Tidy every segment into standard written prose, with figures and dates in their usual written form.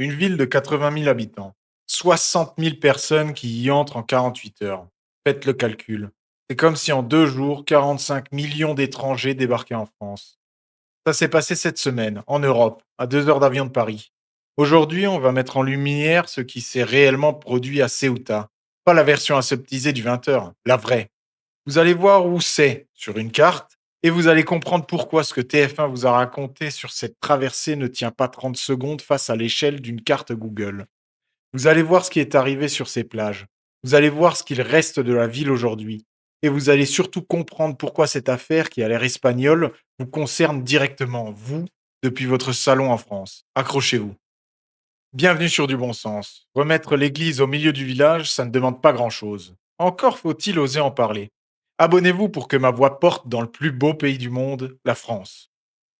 Une ville de 80 000 habitants, 60 000 personnes qui y entrent en 48 heures. Faites le calcul. C'est comme si en 2 jours, 45 millions d'étrangers débarquaient en France. Ça s'est passé cette semaine, en Europe, à 2 heures d'avion de Paris. Aujourd'hui, on va mettre en lumière ce qui s'est réellement produit à Ceuta. Pas la version aseptisée du 20h, la vraie. Vous allez voir où c'est sur une carte et vous allez comprendre pourquoi ce que TF1 vous a raconté sur cette traversée ne tient pas 30 secondes face à l'échelle d'une carte Google. Vous allez voir ce qui est arrivé sur ces plages. Vous allez voir ce qu'il reste de la ville aujourd'hui. Et vous allez surtout comprendre pourquoi cette affaire qui a l'air espagnole vous concerne directement, vous, depuis votre salon en France. Accrochez-vous. Bienvenue sur du bon sens. Remettre l'église au milieu du village, ça ne demande pas grand-chose. Encore faut-il oser en parler. Abonnez-vous pour que ma voix porte dans le plus beau pays du monde, la France.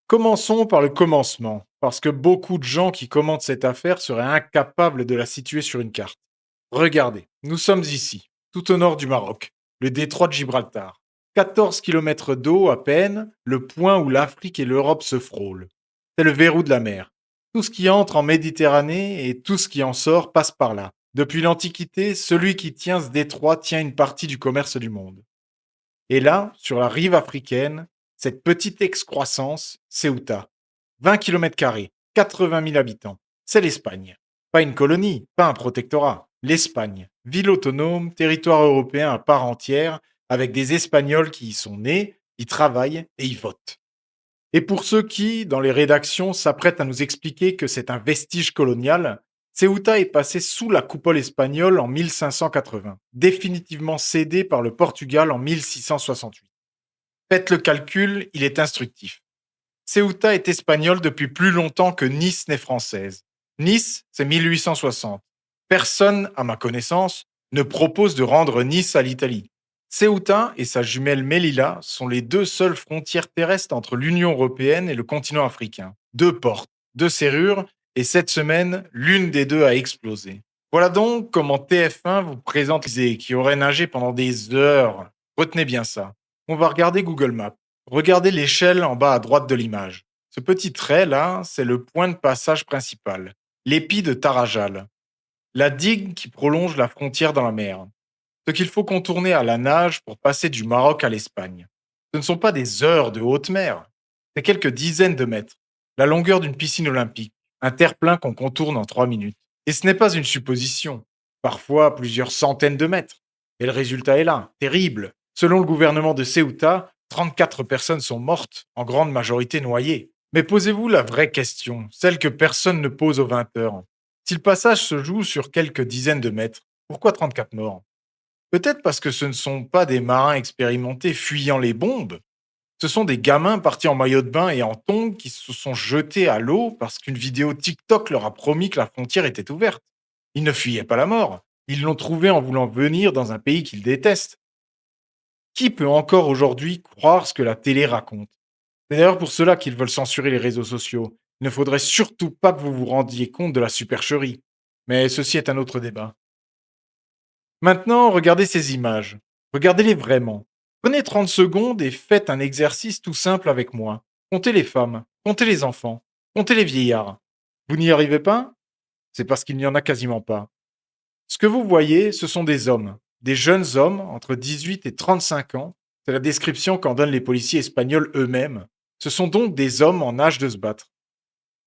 Commençons par le commencement, parce que beaucoup de gens qui commentent cette affaire seraient incapables de la situer sur une carte. Regardez, nous sommes ici, tout au nord du Maroc, le détroit de Gibraltar. 14 kilomètres d'eau à peine, le point où l'Afrique et l'Europe se frôlent. C'est le verrou de la mer. Tout ce qui entre en Méditerranée et tout ce qui en sort passe par là. Depuis l'Antiquité, celui qui tient ce détroit tient une partie du commerce du monde. Et là, sur la rive africaine, cette petite excroissance, Ceuta. 20 km², 80 000 habitants. C'est l'Espagne. Pas une colonie, pas un protectorat. L'Espagne. Ville autonome, territoire européen à part entière, avec des Espagnols qui y sont nés, y travaillent et y votent. Et pour ceux qui, dans les rédactions, s'apprêtent à nous expliquer que c'est un vestige colonial, Ceuta est passé sous la coupole espagnole en 1580, définitivement cédé par le Portugal en 1668. Faites le calcul, il est instructif. Ceuta est espagnole depuis plus longtemps que Nice n'est française. Nice, c'est 1860. Personne, à ma connaissance, ne propose de rendre Nice à l'Italie. Ceuta et sa jumelle Melilla sont les deux seules frontières terrestres entre l'Union européenne et le continent africain. Deux portes, deux serrures, et cette semaine, l'une des deux a explosé. Voilà donc comment TF1 vous présente l'Élysée, qui aurait nagé pendant des heures. Retenez bien ça. On va regarder Google Maps. Regardez l'échelle en bas à droite de l'image. Ce petit trait là, c'est le point de passage principal, l'épi de Tarajal, la digue qui prolonge la frontière dans la mer. Ce qu'il faut contourner à la nage pour passer du Maroc à l'Espagne. Ce ne sont pas des heures de haute mer, c'est quelques dizaines de mètres, la longueur d'une piscine olympique, un terre-plein qu'on contourne en 3 minutes. Et ce n'est pas une supposition, parfois plusieurs centaines de mètres. Et le résultat est là, terrible. Selon le gouvernement de Ceuta, 34 personnes sont mortes, en grande majorité noyées. Mais posez-vous la vraie question, celle que personne ne pose aux 20 heures. Si le passage se joue sur quelques dizaines de mètres, pourquoi 34 morts? Peut-être parce que ce ne sont pas des marins expérimentés fuyant les bombes, ce sont des gamins partis en maillot de bain et en tongs qui se sont jetés à l'eau parce qu'une vidéo TikTok leur a promis que la frontière était ouverte. Ils ne fuyaient pas la mort, ils l'ont trouvée en voulant venir dans un pays qu'ils détestent. Qui peut encore aujourd'hui croire ce que la télé raconte? C'est d'ailleurs pour cela qu'ils veulent censurer les réseaux sociaux. Il ne faudrait surtout pas que vous vous rendiez compte de la supercherie. Mais ceci est un autre débat. Maintenant, regardez ces images. Regardez-les vraiment. Prenez 30 secondes et faites un exercice tout simple avec moi. Comptez les femmes, comptez les enfants, comptez les vieillards. Vous n'y arrivez pas? C'est parce qu'il n'y en a quasiment pas. Ce que vous voyez, ce sont des hommes, des jeunes hommes entre 18 et 35 ans. C'est la description qu'en donnent les policiers espagnols eux-mêmes. Ce sont donc des hommes en âge de se battre.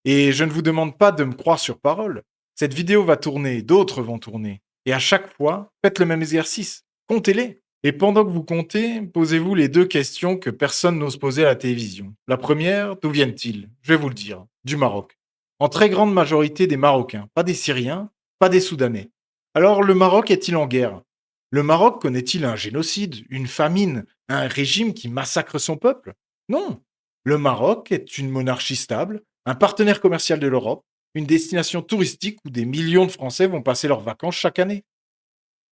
Et je ne vous demande pas de me croire sur parole. Cette vidéo va tourner, d'autres vont tourner. Et à chaque fois, faites le même exercice. Comptez-les. Et pendant que vous comptez, posez-vous les deux questions que personne n'ose poser à la télévision. La première, d'où viennent-ils? Je vais vous le dire. Du Maroc. En très grande majorité des Marocains, pas des Syriens, pas des Soudanais. Alors le Maroc est-il en guerre? Le Maroc connaît-il un génocide, une famine, un régime qui massacre son peuple? Non. Le Maroc est une monarchie stable, un partenaire commercial de l'Europe, une destination touristique où des millions de Français vont passer leurs vacances chaque année.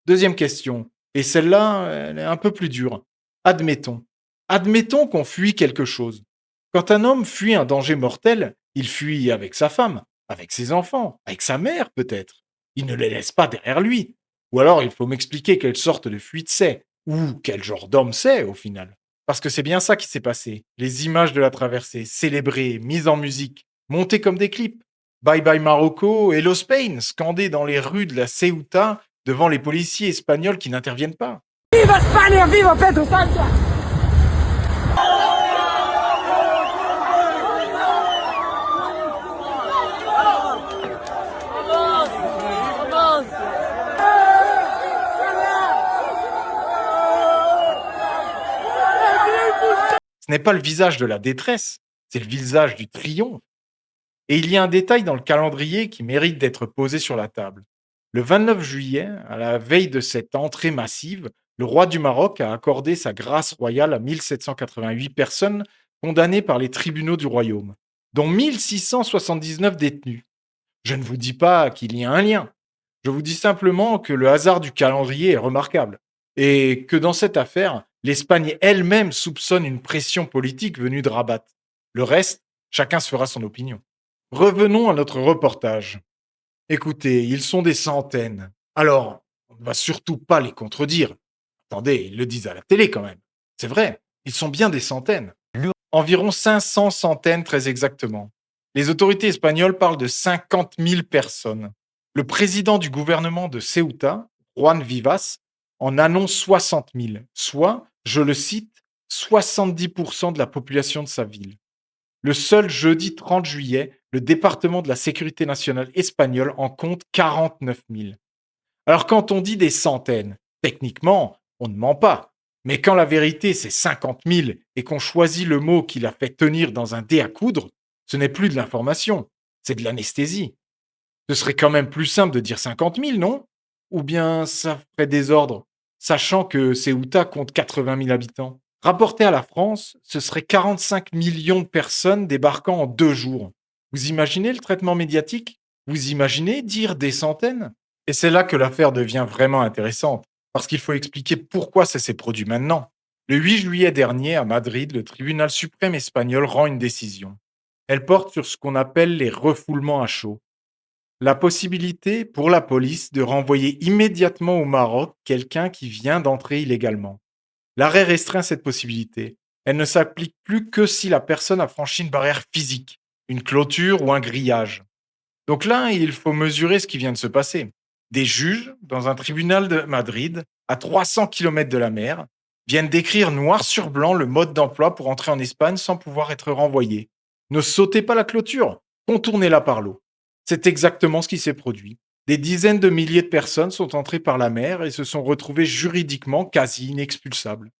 Deuxième question, et celle-là, elle est un peu plus dure. Admettons. Admettons qu'on fuit quelque chose. Quand un homme fuit un danger mortel, il fuit avec sa femme, avec ses enfants, avec sa mère peut-être. Il ne les laisse pas derrière lui. Ou alors il faut m'expliquer quelle sorte de fuite c'est, ou quel genre d'homme c'est au final. Parce que c'est bien ça qui s'est passé. Les images de la traversée, célébrées, mises en musique, montées comme des clips. Bye bye Marocco, Hello Spain, scandé dans les rues de la Ceuta devant les policiers espagnols qui n'interviennent pas. ¡Viva España! ¡Viva Pedro Sánchez! Ce n'est pas le visage de la détresse, c'est le visage du triomphe. Et il y a un détail dans le calendrier qui mérite d'être posé sur la table. Le 29 juillet, à la veille de cette entrée massive, le roi du Maroc a accordé sa grâce royale à 1788 personnes condamnées par les tribunaux du royaume, dont 1679 détenus. Je ne vous dis pas qu'il y a un lien. Je vous dis simplement que le hasard du calendrier est remarquable. Et que dans cette affaire, l'Espagne elle-même soupçonne une pression politique venue de Rabat. Le reste, chacun se fera son opinion. Revenons à notre reportage. Écoutez, ils sont des centaines. Alors, on ne va surtout pas les contredire. Attendez, ils le disent à la télé quand même. C'est vrai, ils sont bien des centaines. Environ 500 centaines très exactement. Les autorités espagnoles parlent de 50 000 personnes. Le président du gouvernement de Ceuta, Juan Vivas, en annonce 60 000, soit, je le cite, 70% de la population de sa ville. Le seul jeudi 30 juillet, le département de la sécurité nationale espagnole en compte 49 000. Alors quand on dit des centaines, techniquement, on ne ment pas. Mais quand la vérité c'est 50 000 et qu'on choisit le mot qui la fait tenir dans un dé à coudre, ce n'est plus de l'information, c'est de l'anesthésie. Ce serait quand même plus simple de dire 50 000, non? Ou bien ça ferait désordre, sachant que Ceuta compte 80 000 habitants. Rapporté à la France, ce serait 45 millions de personnes débarquant en 2 jours. Vous imaginez le traitement médiatique? Vous imaginez dire des centaines? Et c'est là que l'affaire devient vraiment intéressante, parce qu'il faut expliquer pourquoi ça s'est produit maintenant. Le 8 juillet dernier, à Madrid, le tribunal suprême espagnol rend une décision. Elle porte sur ce qu'on appelle les refoulements à chaud. La possibilité pour la police de renvoyer immédiatement au Maroc quelqu'un qui vient d'entrer illégalement. L'arrêt restreint cette possibilité. Elle ne s'applique plus que si la personne a franchi une barrière physique, une clôture ou un grillage. Donc là, il faut mesurer ce qui vient de se passer. Des juges, dans un tribunal de Madrid, à 300 km de la mer, viennent décrire noir sur blanc le mode d'emploi pour entrer en Espagne sans pouvoir être renvoyé. Ne sautez pas la clôture, contournez-la par l'eau. C'est exactement ce qui s'est produit. Des dizaines de milliers de personnes sont entrées par la mer et se sont retrouvées juridiquement quasi inexpulsables.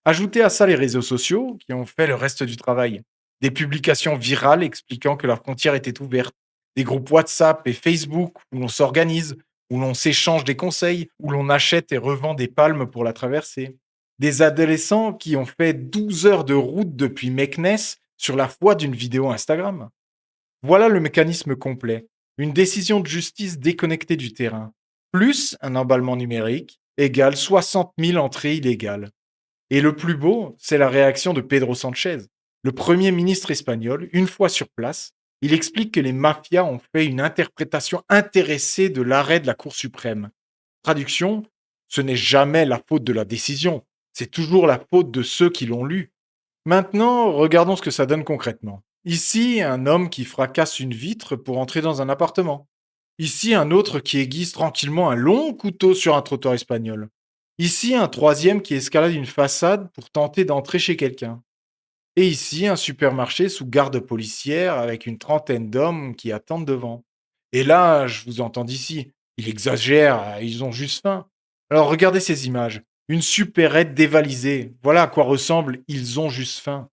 Ajoutez à ça les réseaux sociaux qui ont fait le reste du travail. Des publications virales expliquant que la frontière était ouverte. Des groupes WhatsApp et Facebook où l'on s'organise, où l'on s'échange des conseils, où l'on achète et revend des palmes pour la traversée. Des adolescents qui ont fait 12 heures de route depuis Meknès sur la foi d'une vidéo Instagram. Voilà le mécanisme complet. Une décision de justice déconnectée du terrain, plus un emballement numérique, égale 60 000 entrées illégales. Et le plus beau, c'est la réaction de Pedro Sanchez, le premier ministre espagnol, une fois sur place. Il explique que les mafias ont fait une interprétation intéressée de l'arrêt de la Cour suprême. Traduction, ce n'est jamais la faute de la décision, c'est toujours la faute de ceux qui l'ont lue. Maintenant, regardons ce que ça donne concrètement. Ici, un homme qui fracasse une vitre pour entrer dans un appartement. Ici, un autre qui aiguise tranquillement un long couteau sur un trottoir espagnol. Ici, un troisième qui escalade une façade pour tenter d'entrer chez quelqu'un. Et ici, un supermarché sous garde policière avec une trentaine d'hommes qui attendent devant. Et là, je vous entends d'ici. Il exagère, ils ont juste faim. Alors regardez ces images. Une supérette dévalisée. Voilà à quoi ressemble Ils ont juste faim.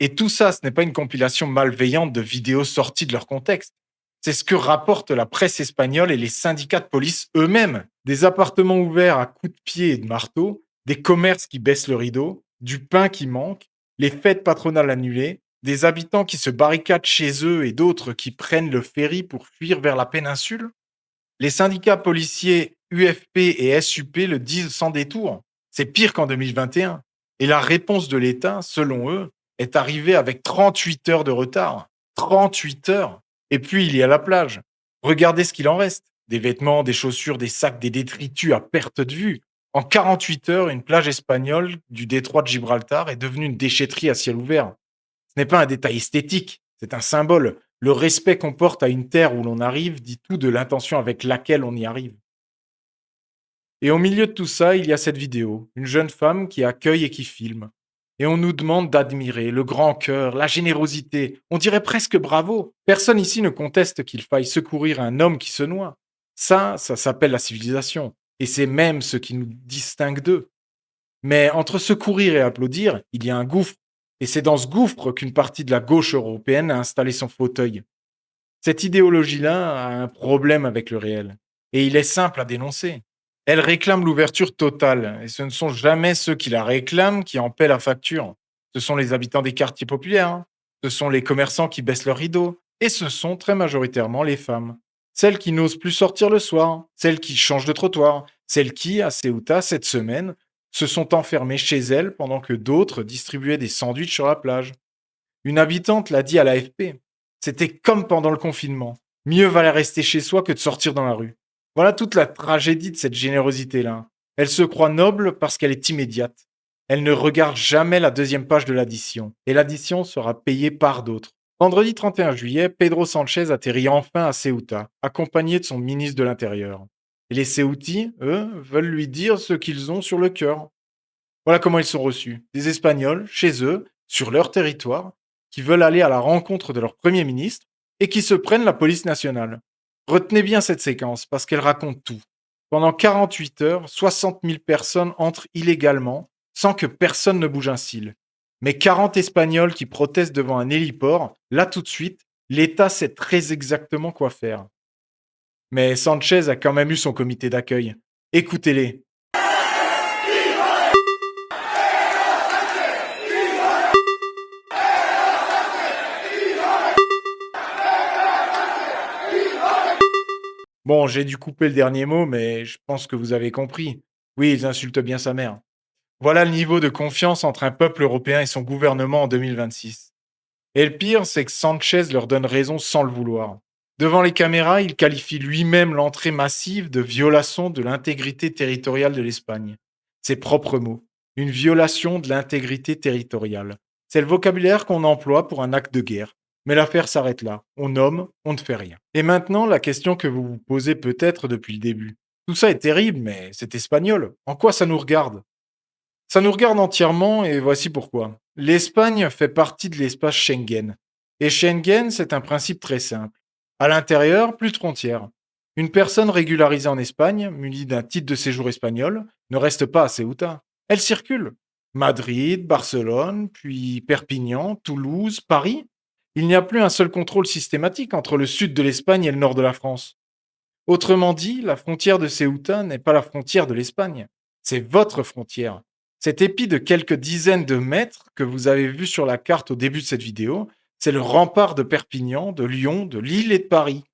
Et tout ça, ce n'est pas une compilation malveillante de vidéos sorties de leur contexte. C'est ce que rapporte la presse espagnole et les syndicats de police eux-mêmes. Des appartements ouverts à coups de pied et de marteau, des commerces qui baissent le rideau, du pain qui manque, les fêtes patronales annulées, des habitants qui se barricadent chez eux et d'autres qui prennent le ferry pour fuir vers la péninsule. Les syndicats policiers UFP et SUP le disent sans détour. C'est pire qu'en 2021. Et un. Et la réponse de l'État, selon eux, est arrivée avec 38 heures de retard. 38 heures. Et puis, il y a la plage. Regardez ce qu'il en reste. Des vêtements, des chaussures, des sacs, des détritus à perte de vue. En 48 heures, une plage espagnole du détroit de Gibraltar est devenue une déchetterie à ciel ouvert. Ce n'est pas un détail esthétique, c'est un symbole. Le respect qu'on porte à une terre où l'on arrive dit tout de l'intention avec laquelle on y arrive. Et au milieu de tout ça, il y a cette vidéo, une jeune femme qui accueille et qui filme. Et on nous demande d'admirer le grand cœur, la générosité, on dirait presque bravo. Personne ici ne conteste qu'il faille secourir un homme qui se noie. Ça s'appelle la civilisation. Et c'est même ce qui nous distingue d'eux. Mais entre secourir et applaudir, il y a un gouffre. Et c'est dans ce gouffre qu'une partie de la gauche européenne a installé son fauteuil. Cette idéologie-là a un problème avec le réel. Et il est simple à dénoncer. Elle réclame l'ouverture totale. Et ce ne sont jamais ceux qui la réclament qui en paient la facture. Ce sont les habitants des quartiers populaires. Ce sont les commerçants qui baissent leurs rideaux. Et ce sont très majoritairement les femmes. Celles qui n'osent plus sortir le soir. Celles qui changent de trottoir. Celles qui, à Ceuta, cette semaine, se sont enfermées chez elles pendant que d'autres distribuaient des sandwichs sur la plage. Une habitante l'a dit à l'AFP. C'était comme pendant le confinement. Mieux valait rester chez soi que de sortir dans la rue. Voilà toute la tragédie de cette générosité-là. Elle se croit noble parce qu'elle est immédiate. Elle ne regarde jamais la deuxième page de l'addition. Et l'addition sera payée par d'autres. Vendredi 31 juillet, Pedro Sanchez atterrit enfin à Ceuta, accompagné de son ministre de l'Intérieur. Et les Ceutis, eux, veulent lui dire ce qu'ils ont sur le cœur. Voilà comment ils sont reçus. Des Espagnols, chez eux, sur leur territoire, qui veulent aller à la rencontre de leur Premier ministre et qui se prennent la police nationale. Retenez bien cette séquence parce qu'elle raconte tout. Pendant 48 heures, 60 000 personnes entrent illégalement sans que personne ne bouge un cil. Mais 40 Espagnols qui protestent devant un héliport, là tout de suite, l'État sait très exactement quoi faire. Mais Sanchez a quand même eu son comité d'accueil. Écoutez-les. Bon, j'ai dû couper le dernier mot, mais je pense que vous avez compris. Oui, ils insultent bien sa mère. Voilà le niveau de confiance entre un peuple européen et son gouvernement en 2026. Et le pire, c'est que Sanchez leur donne raison sans le vouloir. Devant les caméras, il qualifie lui-même l'entrée massive de violation de l'intégrité territoriale de l'Espagne. Ses propres mots. Une violation de l'intégrité territoriale. C'est le vocabulaire qu'on emploie pour un acte de guerre. Mais l'affaire s'arrête là. On nomme, on ne fait rien. Et maintenant, la question que vous vous posez peut-être depuis le début. Tout ça est terrible, mais c'est espagnol. En quoi ça nous regarde? Ça nous regarde entièrement et voici pourquoi. L'Espagne fait partie de l'espace Schengen. Et Schengen, c'est un principe très simple. À l'intérieur, plus de frontières. Une personne régularisée en Espagne, munie d'un titre de séjour espagnol, ne reste pas à Ceuta. Elle circule. Madrid, Barcelone, puis Perpignan, Toulouse, Paris. Il n'y a plus un seul contrôle systématique entre le sud de l'Espagne et le nord de la France. Autrement dit, la frontière de Ceuta n'est pas la frontière de l'Espagne. C'est votre frontière. Cet épi de quelques dizaines de mètres que vous avez vu sur la carte au début de cette vidéo, c'est le rempart de Perpignan, de Lyon, de Lille et de Paris.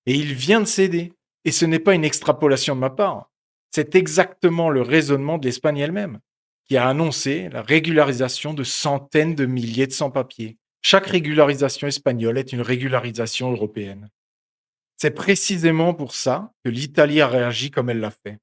Et il vient de céder. Et ce n'est pas une extrapolation de ma part. C'est exactement le raisonnement de l'Espagne elle-même, qui a annoncé la régularisation de centaines de milliers de sans-papiers. Chaque régularisation espagnole est une régularisation européenne. C'est précisément pour ça que l'Italie a réagi comme elle l'a fait.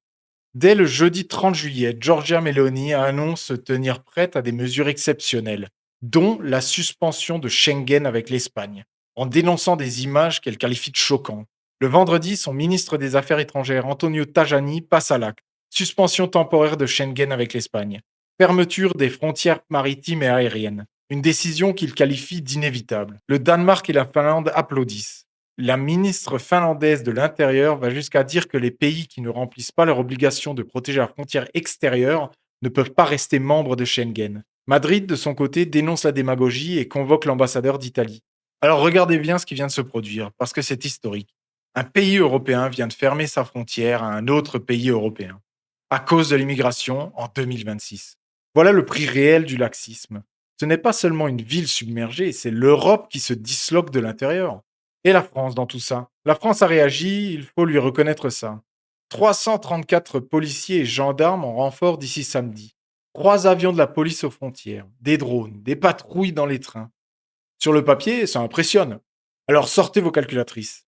Dès le jeudi 30 juillet, Giorgia Meloni annonce se tenir prête à des mesures exceptionnelles, dont la suspension de Schengen avec l'Espagne, en dénonçant des images qu'elle qualifie de choquantes. Le vendredi, son ministre des Affaires étrangères, Antonio Tajani, passe à l'acte. Suspension temporaire de Schengen avec l'Espagne. Fermeture des frontières maritimes et aériennes. Une décision qu'il qualifie d'inévitable. Le Danemark et la Finlande applaudissent. La ministre finlandaise de l'Intérieur va jusqu'à dire que les pays qui ne remplissent pas leur obligation de protéger la frontière extérieure ne peuvent pas rester membres de Schengen. Madrid, de son côté, dénonce la démagogie et convoque l'ambassadeur d'Italie. Alors regardez bien ce qui vient de se produire, parce que c'est historique. Un pays européen vient de fermer sa frontière à un autre pays européen, à cause de l'immigration en 2026. Voilà le prix réel du laxisme. Ce n'est pas seulement une ville submergée, c'est l'Europe qui se disloque de l'intérieur. Et la France dans tout ça? La France a réagi, il faut lui reconnaître ça. 334 policiers et gendarmes en renfort d'ici samedi. 3 avions de la police aux frontières, des drones, des patrouilles dans les trains. Sur le papier, ça impressionne. Alors sortez vos calculatrices.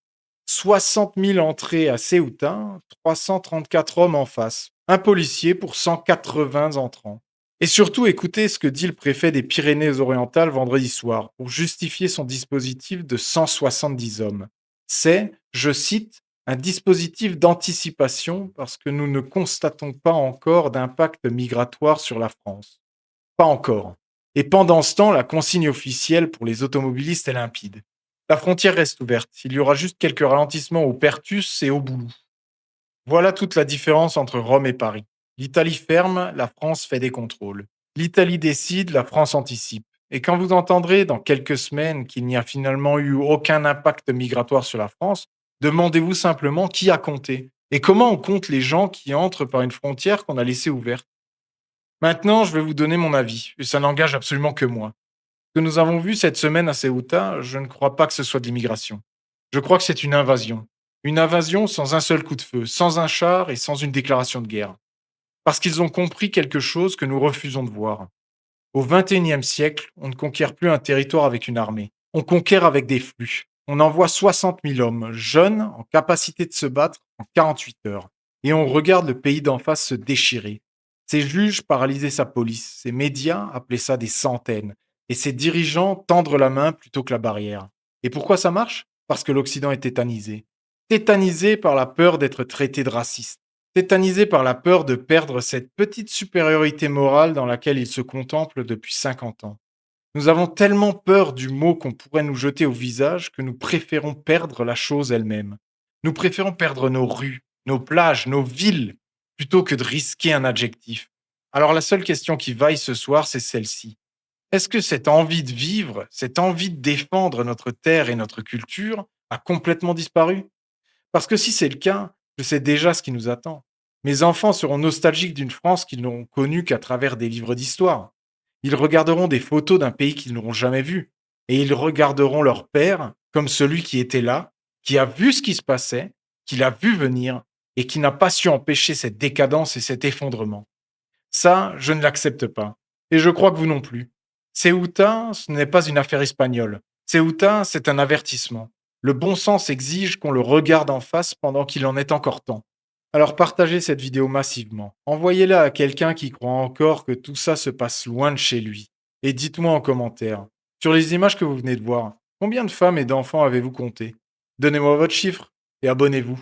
60 000 entrées à Ceuta, 334 hommes en face. Un policier pour 180 entrants. Et surtout, écoutez ce que dit le préfet des Pyrénées-Orientales vendredi soir pour justifier son dispositif de 170 hommes. C'est, je cite, un dispositif d'anticipation parce que nous ne constatons pas encore d'impact migratoire sur la France. Pas encore. Et pendant ce temps, la consigne officielle pour les automobilistes est limpide. La frontière reste ouverte. Il y aura juste quelques ralentissements au Pertus et au Boulou. Voilà toute la différence entre Rome et Paris. L'Italie ferme, la France fait des contrôles. L'Italie décide, la France anticipe. Et quand vous entendrez dans quelques semaines qu'il n'y a finalement eu aucun impact migratoire sur la France, demandez-vous simplement qui a compté et comment on compte les gens qui entrent par une frontière qu'on a laissée ouverte. Maintenant, je vais vous donner mon avis, et ça n'engage absolument que moi. Ce que nous avons vu cette semaine à Ceuta, je ne crois pas que ce soit de l'immigration. Je crois que c'est une invasion. Une invasion sans un seul coup de feu, sans un char et sans une déclaration de guerre. Parce qu'ils ont compris quelque chose que nous refusons de voir. Au XXIe siècle, on ne conquiert plus un territoire avec une armée. On conquiert avec des flux. On envoie 60 000 hommes, jeunes, en capacité de se battre en 48 heures. Et on regarde le pays d'en face se déchirer. Ses juges paralysaient sa police, ses médias appelaient ça des centaines, et ses dirigeants tendre la main plutôt que la barrière. Et pourquoi ça marche? Parce que l'Occident est tétanisé. Tétanisé par la peur d'être traité de raciste. Tétanisé par la peur de perdre cette petite supériorité morale dans laquelle il se contemple depuis 50 ans. Nous avons tellement peur du mot qu'on pourrait nous jeter au visage que nous préférons perdre la chose elle-même. Nous préférons perdre nos rues, nos plages, nos villes, plutôt que de risquer un adjectif. Alors la seule question qui vaille ce soir, c'est celle-ci. Est-ce que cette envie de vivre, cette envie de défendre notre terre et notre culture a complètement disparu? Parce que si c'est le cas, je sais déjà ce qui nous attend. Mes enfants seront nostalgiques d'une France qu'ils n'auront connue qu'à travers des livres d'histoire. Ils regarderont des photos d'un pays qu'ils n'auront jamais vu. Et ils regarderont leur père comme celui qui était là, qui a vu ce qui se passait, qui l'a vu venir et qui n'a pas su empêcher cette décadence et cet effondrement. Ça, je ne l'accepte pas. Et je crois que vous non plus. Ceuta, ce n'est pas une affaire espagnole. Ceuta, c'est un avertissement. Le bon sens exige qu'on le regarde en face pendant qu'il en est encore temps. Alors partagez cette vidéo massivement. Envoyez-la à quelqu'un qui croit encore que tout ça se passe loin de chez lui. Et dites-moi en commentaire, sur les images que vous venez de voir, combien de femmes et d'enfants avez-vous compté? Donnez-moi votre chiffre et abonnez-vous.